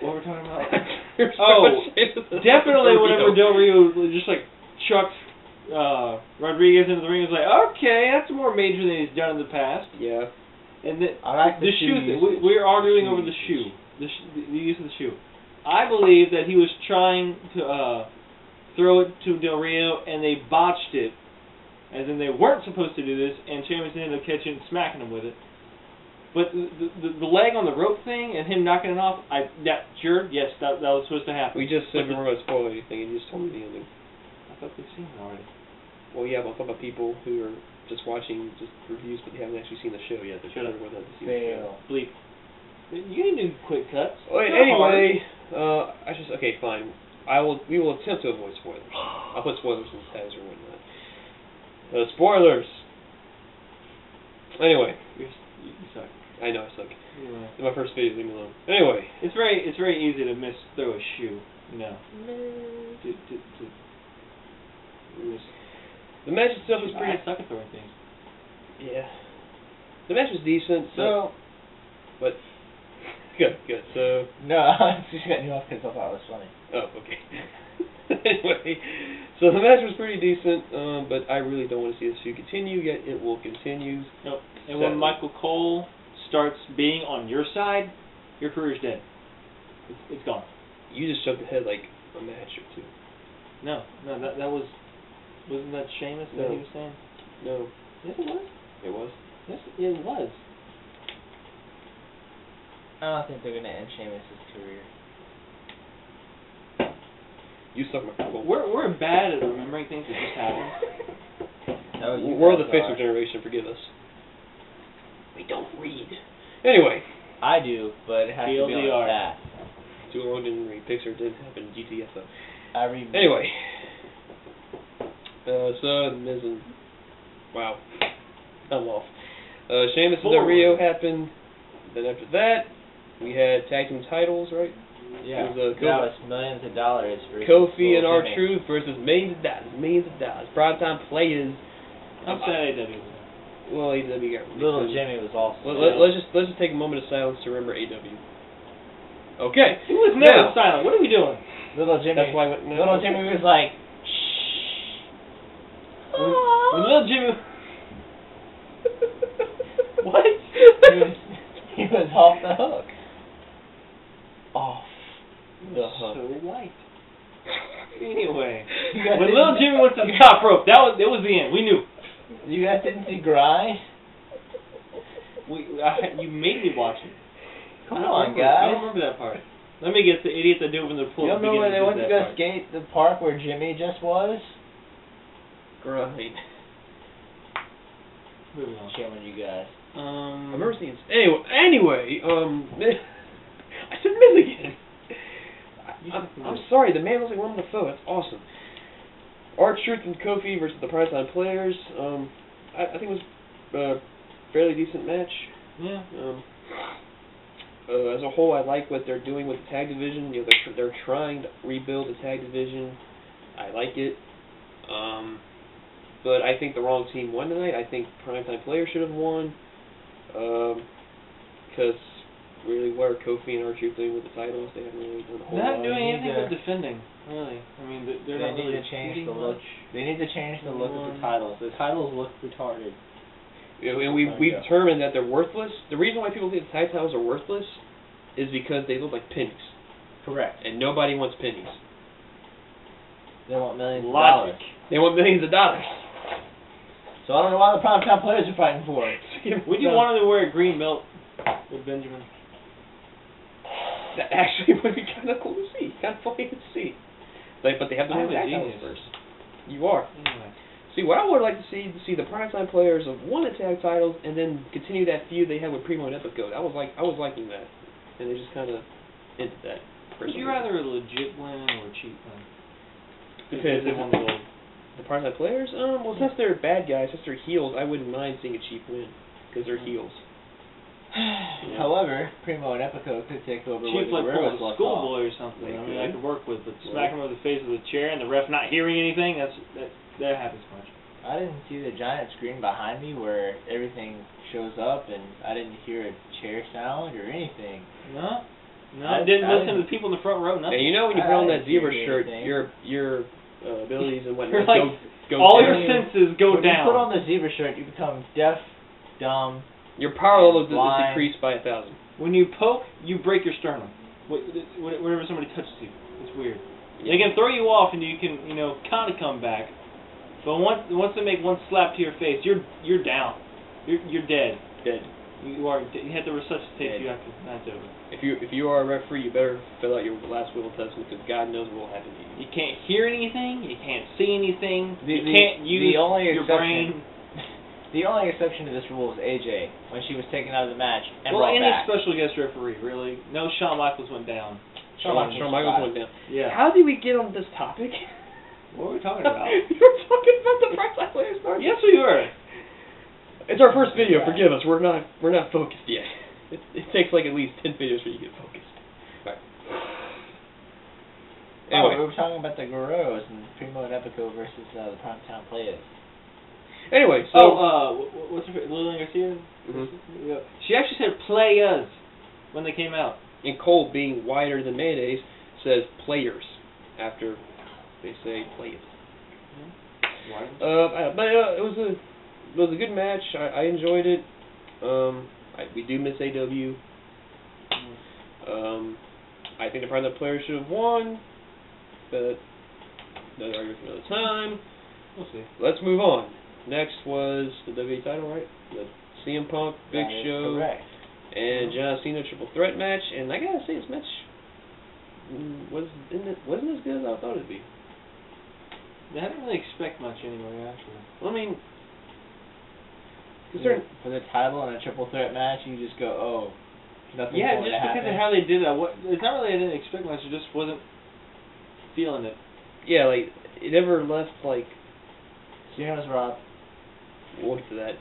What we're talking about? Definitely whenever Del Rio just like chucked Rodriguez into the ring, was like, okay, that's more major than he's done in the past. Yeah. And the shoe thing, we're arguing over the shoe, the use of the shoe. I believe that he was trying to throw it to Del Rio, and they botched it, as in they weren't supposed to do this, and Sheamus ended up catching and smacking him with it. But the leg on the rope thing and him knocking it off, yes, that was supposed to happen. We just said we weren't going to spoil anything, and you just told me the ending. I thought they've seen it already. Well, yeah, but I'm talking about people who are just watching just reviews, but they haven't actually seen the show yet. They're trying to see the show. Bleep. You can do quick cuts. Well, anyway, okay, fine. We will attempt to avoid spoilers. I'll put spoilers in the tags or whatnot. Spoilers. Anyway. You suck. I know I suck. Yeah. It's my first video. Leave me alone. Anyway. It's very easy to throw a shoe. You know. The match itself was pretty. I suck at throwing things. Yeah. The match was decent. But. Good. So. No, I just got you off because I thought it was funny. Oh, okay. Anyway, so the match was pretty decent, but I really don't want to see this feud continue, yet it will continue. Nope. And when Michael Cole starts being on your side, your career's dead. It's gone. You just jumped ahead like a match or two. No, that was... Wasn't that Sheamus that he was saying? No. Yes, it was. It was? Yes, it was. I don't think they're going to end Sheamus' career. You suck my football. We're bad at remembering things that just happened. No, we're the Facebook generation, forgive us. We don't read. Anyway. I do, but it has to be on that. Too long didn't read. Pixar didn't happen. GTF though. I read. Anyway. So, Miz and... Wow. I'm off. Sheamus and Del Rio happened. Then after that, we had tag team titles, right? Yeah, that was millions of dollars versus Kofi and R-Truth versus millions of dollars. Primetime players. I'm sad AW. Well, AW got Little Jimmy was awesome. Let's just take a moment of silence to remember AW. Okay. He was never silent. What are we doing? Little Jimmy. That's why. Little Jimmy was like, shh. When Little Jimmy. What? He was off the hook. Off the hook. So white. Anyway, when Little Jimmy went to the top rope, it was the end. We knew. You guys didn't see Grind? You made me watch it. Come on, guys. I don't remember that part. Let me guess, the idiots that do when they're pulling. You don't know when they went to go skate the park where Jimmy just was? Grind. Moving on. Shame on you guys. I've never seen. Anyway, I said Miz again. I'm sorry, the man was like one on the phone. That's awesome. R-Truth and Kofi versus the Primetime Players. I think it was a fairly decent match. Yeah. As a whole, I like what they're doing with the tag division. You know, they're trying to rebuild the tag division. I like it. But I think the wrong team won tonight. I think Primetime Players should have won. Because really, what are Kofi and R-Truth doing with the titles? They haven't really done a whole lot. They're not doing anything but defending, really. I mean, they're not really change the look. They need to change the look of the titles. The titles look retarded. You know, and we've determined that they're worthless. The reason why people think the tag titles are worthless is because they look like pennies. Correct. And nobody wants pennies. They want millions of dollars. They want millions of dollars. So I don't know why the Primetime Players are fighting for it. Would you want them to wear a green belt with Benjamin? That actually would be kind of cool to see. Kind of funny to see. But they have to win the tag titles first. You are. Anyway. See, what I would like to see the Primetime Players have won the tag titles and then continue that feud they had with Primo and Epico. I was liking that, and they just kind of ended that. Would you rather a legit win or a cheap win? Because they won the gold. The Primetime Players? Well, since they're bad guys, since they're heels, I wouldn't mind seeing a cheap win because they're heels. Yeah. However, Primo and Epico could take over cheap with like a schoolboy or something. Maybe. I mean, I could work with, but smack him over the face with a chair and the ref not hearing anything, that happens much. I didn't see the giant screen behind me where everything shows up, and I didn't hear a chair sound or anything. No? No, I didn't listen to the people in the front row. Nothing. And you know when you put on that zebra shirt, your abilities and whatnot like, go all down. your senses go when down. you put on the zebra shirt, you become deaf, dumb. Your power level is blind. decreased by 1,000. When you poke, you break your sternum. Whenever somebody touches you, it's weird. Yeah. They can throw you off, and you can, kind of come back. But once they make one slap to your face, you're down. You're dead. Dead. You have to resuscitate you after the match over. If you are a referee, you better fill out your last will and testament because God knows what will happen to you. You can't hear anything. You can't see anything. You The can't use only your exception, brain. The only exception to this rule is AJ when she was taken out of the match and Well, brought any back. special guest referee, really. No, Shawn Michaels went down. Shawn Michaels went down. Yeah. How did we get on this topic? What were we talking about? We were talking about the prize players. Yes, we were. It's our first video. Forgive us. We're not focused yet. It takes like at least 10 videos for you to get focused. Right. Anyway, we were talking about the Guerreros and Primo and Epico versus the Primetime Players. Anyway, so what's her Lilian Garcia? Mm-hmm. Yeah. She actually said players when they came out. And Cole, being wider than mayonnaise, says players after they say players. But it was a good match. I enjoyed it. We do miss AW. I think the part of the players should have won, but another argument for another time. We'll see. Let's move on. Next was the WWE title, right? The CM Punk, Big Show, and John Cena triple threat match. And I gotta say, this match wasn't as good as I thought it'd be. I didn't really expect much anyway, actually. Well, I mean, for the title and a triple threat match, you just go, oh, nothing's yeah, going just to happen. because of how they did that. It's not really I didn't expect much. I just wasn't feeling it. Yeah, like it never left like. Cena's Rob. We'll get to that.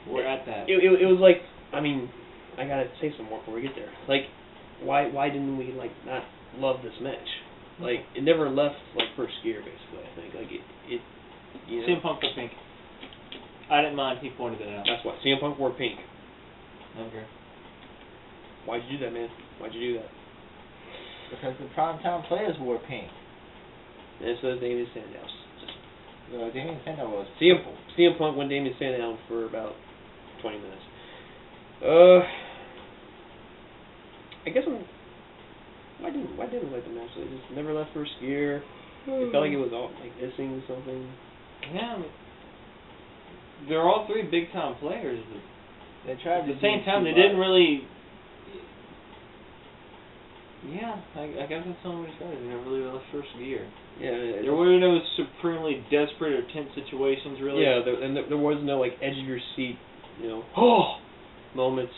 We're at that. It was like, I mean, I gotta say some more before we get there. Like, why didn't we like not love this match? Like, it never left like first gear, basically. I think like it you know. CM Punk was pink. I didn't mind. He pointed it out. That's why CM Punk wore pink. Okay. Why'd you do that, man? Why'd you do that? Because the Primetime Players wore pink. And so does Damien Sandow. Damien Sandow was CM Punk went Damien Sandow for about 20 minutes. I guess why didn't we like the match? It just never left first gear. It felt like it was all like missing something. Yeah, I mean, they're all three big time players, but they tried at the same time they didn't really. Yeah, I guess that's the only way to describe it. They never really left first gear. Yeah, there were no supremely desperate or tense situations, really. Yeah, there was no like edge of your seat, moments.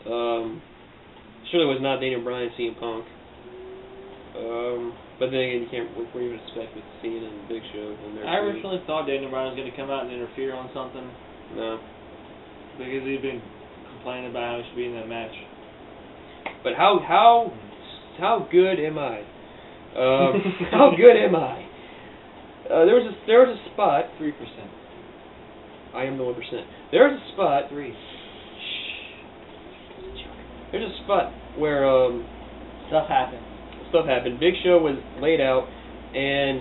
Surely was not Daniel Bryan, CM Punk. But then again, you can't. What do you expect with Cena and Big Show? And I originally thought Daniel Bryan was going to come out and interfere on something. No. Because he'd been complaining about how he should be in that match. But how good am I? How good am I? There was a spot. 3%. I am the 1%. There was a spot. 3. There's a spot where stuff happened. Big Show was laid out, and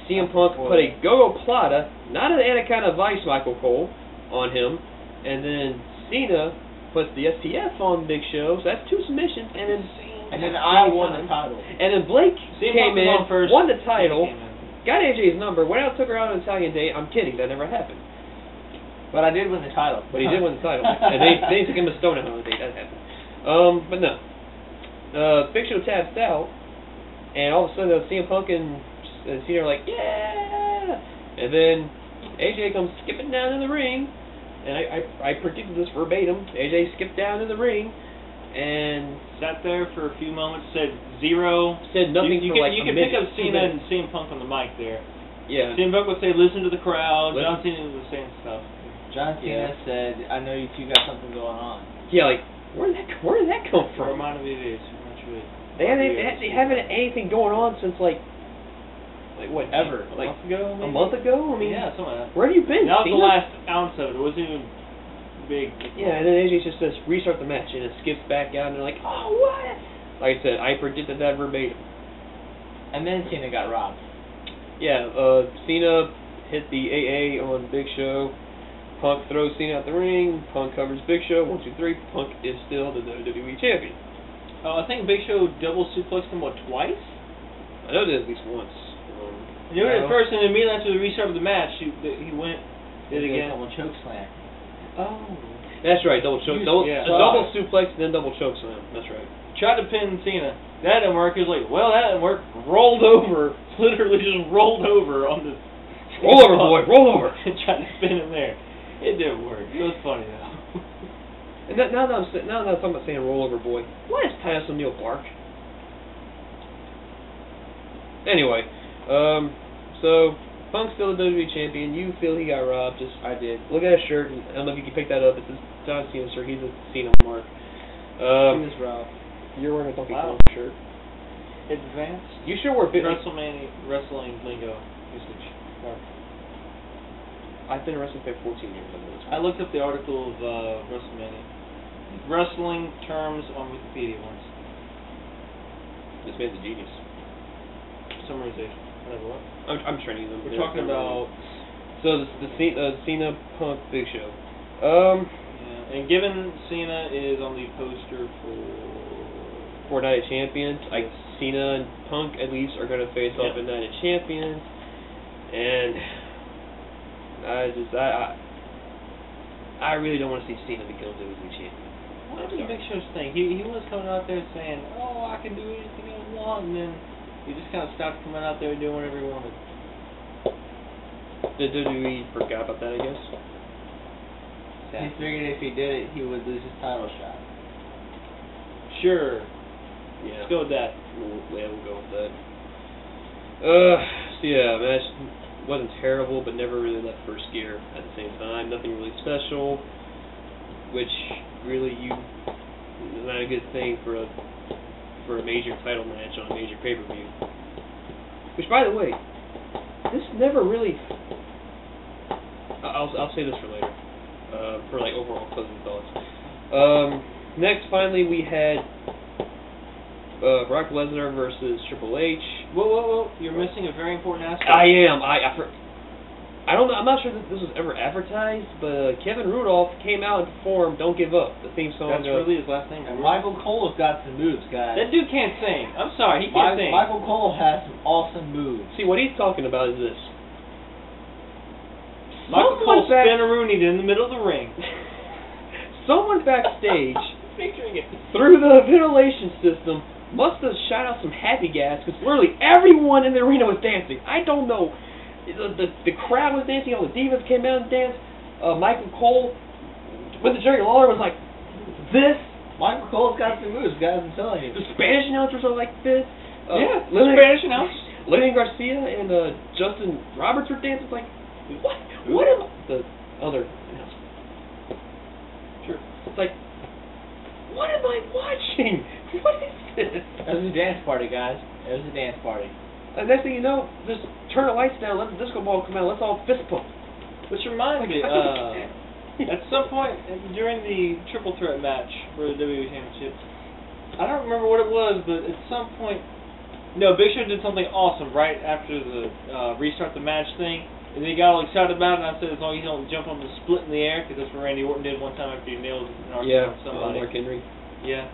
CM Punk put a Go-Go Plata, not an Anaconda Vice, Michael Cole, on him, and then Cena puts the STF on Big Show, so that's 2 submissions, and then I won the title. And then Blake came in, won the title, got AJ's number, went out, took her out on an Italian date. I'm kidding, that never happened. But I did win the title. But he did win the title. And they took him to Stone on a date, that happened. But no. Big Show taps out, and all of a sudden CM Punk and Cena are like, yeah! And then AJ comes skipping down in the ring, and I predicted this verbatim. AJ skipped down in the ring, and sat there for a few moments, said zero. Said nothing you for like you a can minute. pick up Cena and CM Punk on the mic there. Yeah. CM Punk would say, listen to the crowd. John Cena was saying stuff. John Cena said, I know you two got something going on. Yeah, like, where did that come from? Reminded me of this. They haven't had anything going on since like what? Ever. Like a month ago, maybe? A month ago? I mean, yeah, something like that. Where have you been? That was the last ounce of it. It wasn't even big. Yeah, and then AJ just says restart the match, and it skips back out, and they're like, oh, what? Like I said, I predicted that verbatim. And then Cena got robbed. Yeah, Cena hit the AA on Big Show. Punk throws Cena out the ring. Punk covers Big Show. 1, 2, 3. Punk is still the WWE champion. I think Big Show double suplexed him, what, twice? I know that at least once. He did it at first, and immediately after the restart of the match, he went, did it again. Double choke slam. Oh. That's right, double choke. Double suplex, then double choke slam. That's right. Tried to pin Cena. That didn't work. He was like, well, that didn't work. Rolled over. Literally just rolled over on the... Roll over, boy. Roll over. And tried to spin him there. It didn't work. It was funny, though. And now that I'm talking about saying roll over, boy, why does Titus O'Neil bark? Anyway, so Punk's still the WWE champion. You feel he got robbed. I did. Look at his shirt. I don't know if you can pick that up. It's a John Cena shirt. He's a Cena mark. He was robbed. You're wearing a Donkey Kong shirt. Advanced. You should wear wrestling lingo usage. I've been wrestling for 14 years. I looked up the article of WrestleMania. Wrestling terms on Wikipedia once. This man's a genius. Summarization. Whatever. What? I'm training them. We're talking about. So the Cena Punk Big Show. Yeah, and given Cena is on the poster for Night of Champions, like Cena and Punk at least are going to face off in Night of Champions, and I really don't want to see Cena become WWE champion. What was the Big Show's thing? He was coming out there saying, "Oh, I can do anything I want," and then he just kind of stopped coming out there and doing whatever he wanted. The WWE forgot about that, I guess. He figured if he did it, he would lose his title shot. Sure. Yeah. Let's go with that. We'll go with that. So yeah, match wasn't terrible, but never really left first gear at the same time. Nothing really special, which really is not a good thing for a major title match on a major pay-per-view. Which, by the way, this never really. I'll say this for later. For like overall closing thoughts. Next, finally, we had Brock Lesnar versus Triple H. Whoa! You're missing a very important aspect. I am. I don't know. I'm not sure that this was ever advertised, but Kevin Rudolph came out and performed "Don't Give Up," the theme song. That's really his last name. And Michael Cole's got some moves, guys. That dude can't sing. I'm sorry, he can't sing. Michael Cole has some awesome moves. See, what he's talking about is this. Michael Cole spin-a-rooney in the middle of the ring. Someone backstage, picturing it, through the ventilation system, must have shot out some happy gas, because literally everyone in the arena was dancing. I don't know. The crowd was dancing, all the divas came out and danced. Michael Cole, with the Jerry Lawler, was like this. Michael Cole's got some moves, guys, I'm telling you. The Spanish announcers are like this. Spanish announcers. Lillian Garcia and Justin Roberts were dancing like, what? What am I? The other announcer. Sure. It's like, what am I watching? What is this? It was a dance party, guys. It was a dance party. And next thing you know, just turn the lights down, let the disco ball come out, let's all fist pump. Which reminds me, at some point during the triple threat match for the WWE Championship, I don't remember what it was, but at some point, no, Big Show did something awesome right after the restart the match thing, and then he got all excited about it, and I said as long as you don't jump on the split in the air, because that's what Randy Orton did one time after he nailed an argument on somebody. Mark Henry. Yeah.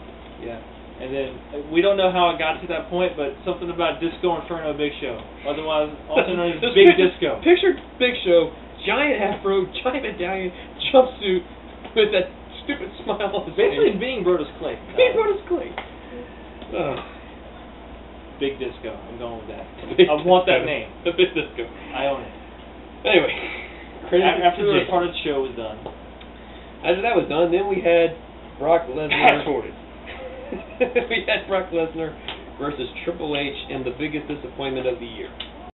And then, we don't know how it got to that point, but something about Disco Inferno Big Show. Otherwise, also known as Big Disco. Picture Big Show, giant afro, giant medallion, jumpsuit, with that stupid smile on his face. Basically being Brodus Clay. Being Brodus Clay. Big Disco. I'm going with that. I want that name. The Big Disco. I own it. Anyway. After the part of the show was done. After that was done, then we had Brock Lesnar. We had Brock Lesnar versus Triple H in the biggest disappointment of the year.